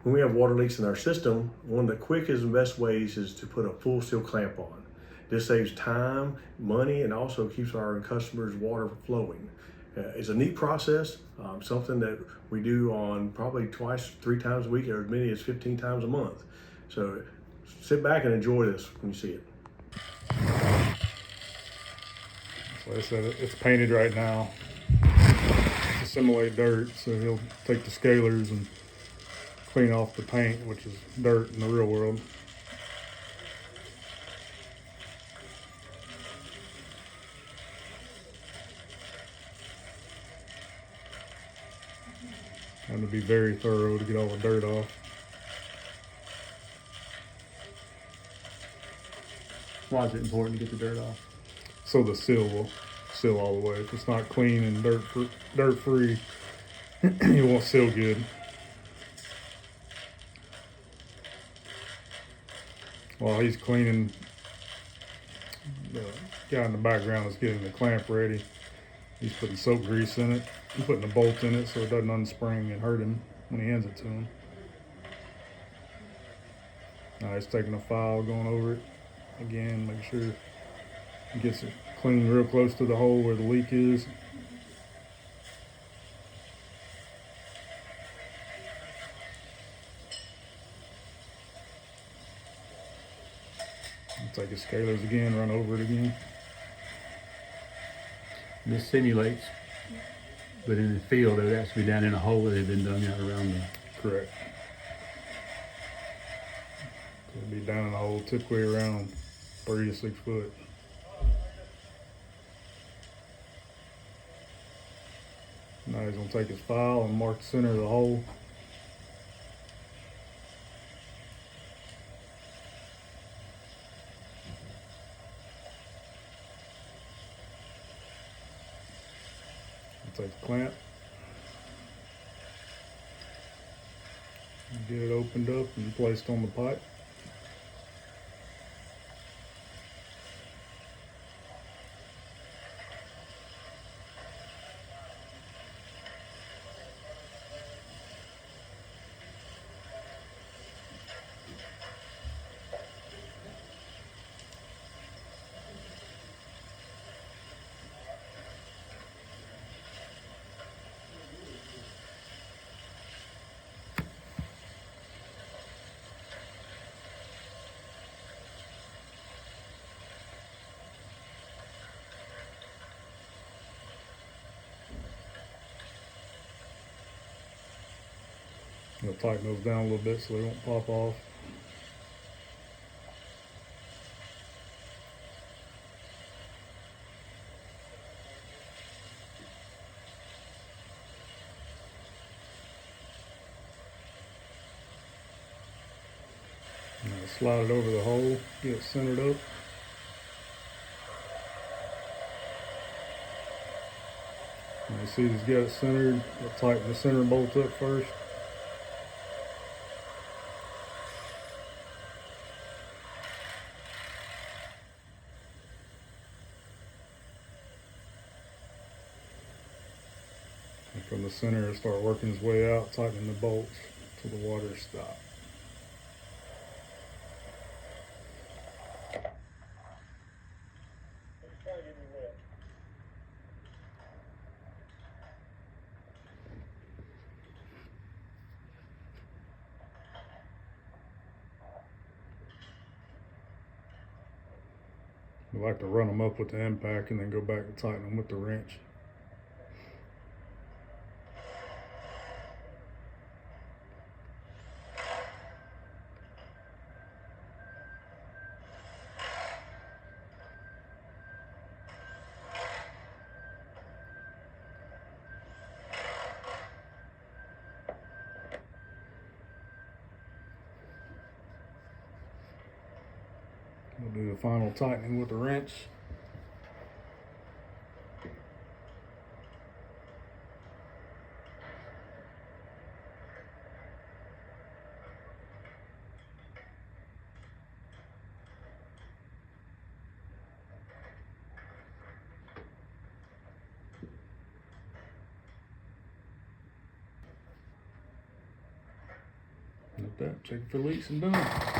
when we have water leaks in our system, one of the quickest and best ways is to put a full seal clamp on. This saves time, money, and also keeps our customers' water flowing. It's a neat process, something that we do on probably twice, 3 times a week, or as many as 15 times a month. So sit back and enjoy this when you see it. Like I said, it's painted right now to simulate dirt, so he'll take the scalers and clean off the paint, which is dirt in the real world. Had to be very thorough to get all the dirt off. Why is it important to get the dirt off? So the seal will seal all the way. If it's not clean and dirt free, it won't seal good. While he's cleaning, the guy in the background is getting the clamp ready. He's putting soap grease in it and putting a bolt in it so it doesn't unspring and hurt him when he hands it to him. Now he's taking a file, going over it again, make sure he gets it clean real close to the hole where the leak is. Take his scalers again, run over it again. This simulates, but in the field, it would actually be down in a hole that had been dug out around the. Correct. So it'd be down in the hole, typically around 3 to 6 foot. Now he's gonna take his file and mark the center of the hole. Take the clamp, get it opened up and placed on the pipe. You'll tighten those down a little bit so they won't pop off. Now slide it over the hole, get it centered up. Now you see he's got it centered. We'll tighten the center bolt up first. And from the center, it'll start working his way out, tightening the bolts till the water stops. We like to run them up with the impact and then go back and tighten them with the wrench. We'll do the final tightening with the wrench. that. Checking for leaks and boom.